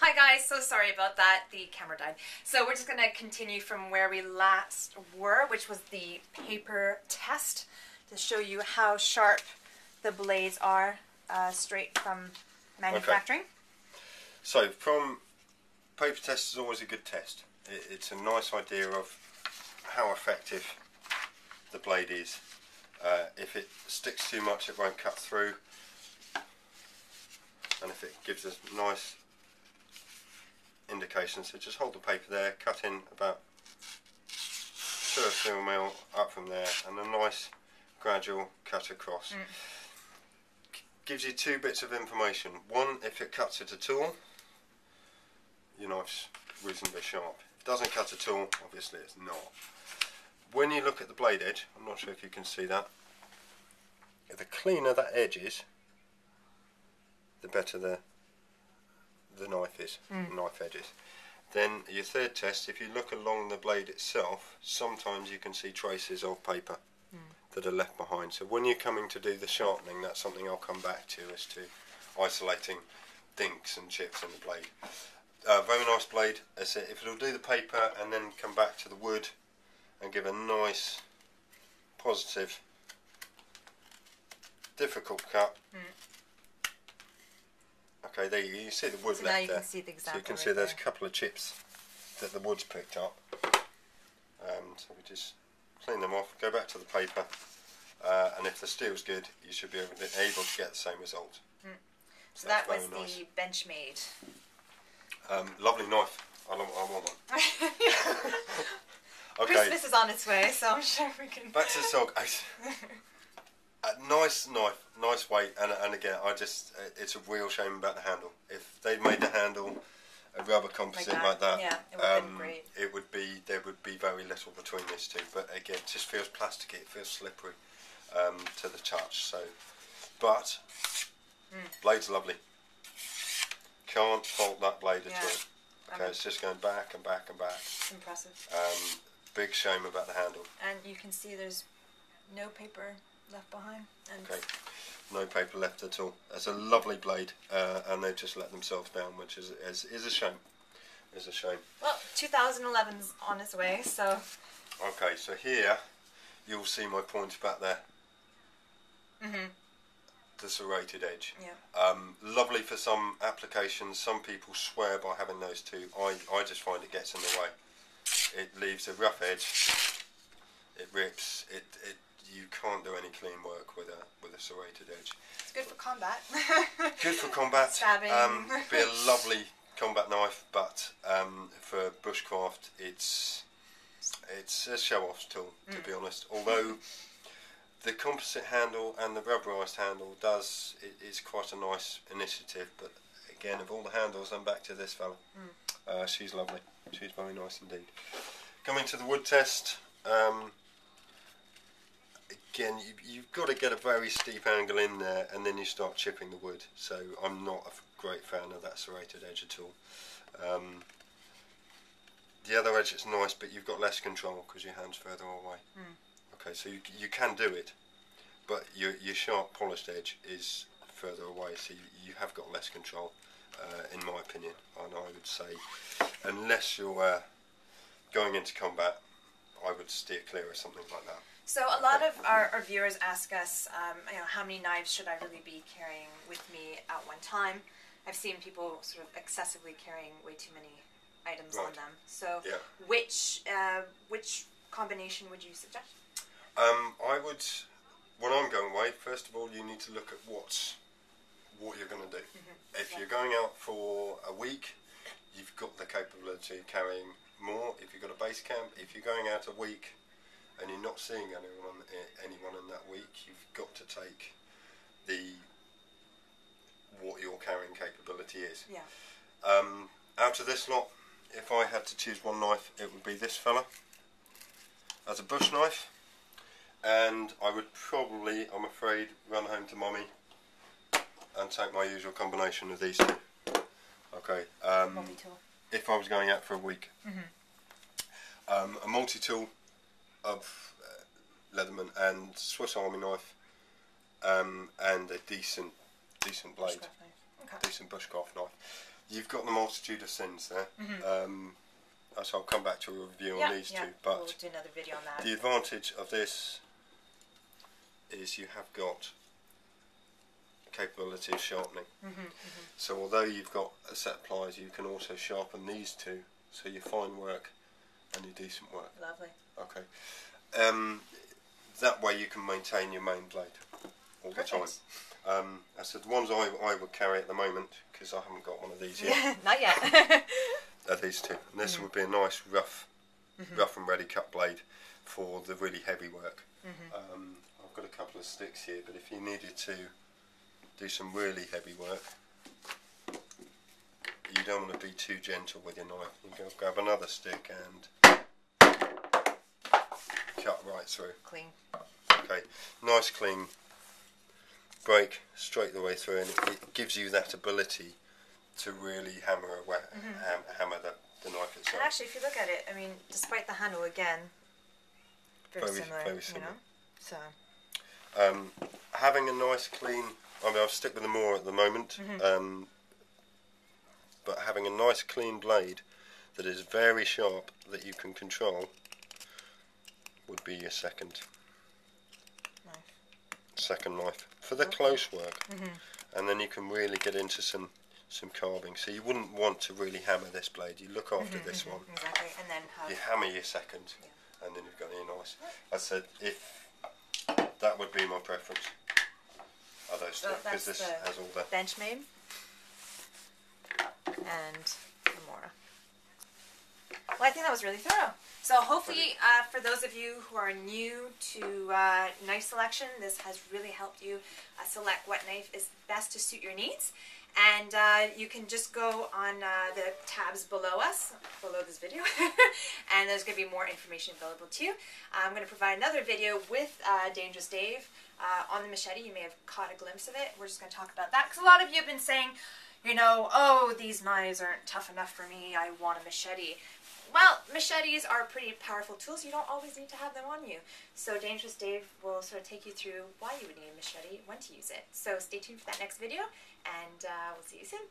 Hi guys, so sorry about that, the camera died. So we're just going to continue from where we last were, which was the paper test, to show you how sharp the blades are straight from manufacturing. Okay. So from paper test is always a good test. It's a nice idea of how effective the blade is. If it sticks too much it won't cut through, and if it gives us nice indication, so just hold the paper there, cut in about 2 or 3 mil up from there, and a nice gradual cut across. Gives you 2 bits of information. One, if it cuts it at all, your knife's reasonably sharp. If it doesn't cut at all, obviously it's not. When you look at the blade edge, I'm not sure if you can see that, the cleaner that edge is, the better the knife is, knife edge is. Then your third test, if you look along the blade itself, sometimes you can see traces of paper that are left behind. So when you're coming to do the sharpening, that's something I'll come back to, as to isolating dinks and chips in the blade. Very nice blade. If it'll do the paper and then come back to the wood and give a nice, positive, difficult cut. Okay, there you see the wood so left now you there. Can see the example so you can right see there's there. a couple of chips that the wood's picked up. So we just clean them off, go back to the paper, and if the steel's good, you should be able to get the same result. So that was the Bemchmade. Lovely knife. I want one. Okay. Christmas is on its way, so I'm sure we can. Back to the SOG. Nice knife, nice weight, and again, it's a real shame about the handle. If they'd made the handle a rubber composite like that, yeah, it would have been great. There would be very little between these two. But again, it just feels plasticky. It feels slippery to the touch. So, but blade's lovely. Can't fault that blade at all. Okay, it's just going back and back and back. It's impressive. Big shame about the handle. And you can see there's no paper left behind. And okay, no paper left at all. It's a lovely blade, and they've just let themselves down, which is a shame. Is a shame. Well, 2011's on its way, so. Okay, so here you'll see my point about there. The serrated edge. Yeah. Lovely for some applications. Some people swear by having those two. I just find it gets in the way. It leaves a rough edge. It rips. You can't do any clean work with a serrated edge. It's good for combat. Good for combat. Stabbing. Be a lovely combat knife, but for bushcraft, it's a show-off tool, to be honest. Although the composite handle and the rubberized handle is quite a nice initiative, but again, of all the handles, I'm back to this fella. She's lovely. She's very nice indeed. Coming to the wood test. Again, you've got to get a very steep angle in there, and then you start chipping the wood. So I'm not a great fan of that serrated edge at all. The other edge is nice, but you've got less control because your hand's further away. Okay, so you can do it, but your sharp polished edge is further away, so you have got less control, in my opinion. And I would say, unless you're going into combat, I would steer clear of something like that. So a lot of our viewers ask us, how many knives should I really be carrying with me at one time? I've seen people sort of excessively carrying way too many items on them. So which combination would you suggest? I would, when I'm going away, first of all you need to look at what you're going to do. If you're going out for a week, you've got the capability of carrying more. If you've got a base camp, if you're going out a week and you're not seeing anyone in that week, you've got to take what your carrying capability is. Out of this lot, if I had to choose one knife, it would be this fella as a bush knife, and I would probably, I'm afraid, run home to mummy and take my usual combination of these two. Okay. Multi-tool. If I was going out for a week. A multi-tool of Leatherman and Swiss Army knife, and a decent blade, decent bushcraft knife. you've got the multitude of sins there. So I'll come back to a review on these two. But we'll do another video on that. The advantage of this is you have got capability of sharpening. So although you've got a set of pliers, you can also sharpen these two, so your fine work and your decent work. Lovely. Okay. That way you can maintain your main blade all the time. I said the ones I would carry at the moment, because I haven't got one of these yet. Not yet. Are these two. And this would be a nice rough and ready cut blade for the really heavy work. I've got a couple of sticks here, but if you needed to do some really heavy work, you don't want to be too gentle with your knife. You can grab another stick and cut right through. Clean. Okay, nice clean break straight the way through, and it gives you that ability to really hammer hammer the knife itself. And actually, if you look at it, I mean, despite the handle again, very similar. Very similar. You know? So. Having a nice clean, I mean, I'll stick with the mora at the moment, but having a nice clean blade that is very sharp that you can control would be your second knife for the close work. And then you can really get into some carving. So you wouldn't want to really hammer this blade. You look after this one. Exactly, and then you hammer your second, and then you've got your nice. I said if that would be my preference. Are those two, because this has all the Bemchmade and the mora. Well, I think that was really thorough. So hopefully, for those of you who are new to knife selection, this has really helped you select what knife is best to suit your needs. And you can just go on the tabs below this video, and there's going to be more information available to you. I'm going to provide another video with Dangerous Dave on the machete. You may have caught a glimpse of it. We're just going to talk about that, because a lot of you have been saying, you know, oh, these knives aren't tough enough for me, I want a machete. Well, machetes are pretty powerful tools. You don't always need to have them on you. So Dangerous Dave will sort of take you through why you would need a machete, when to use it. So stay tuned for that next video, and we'll see you soon.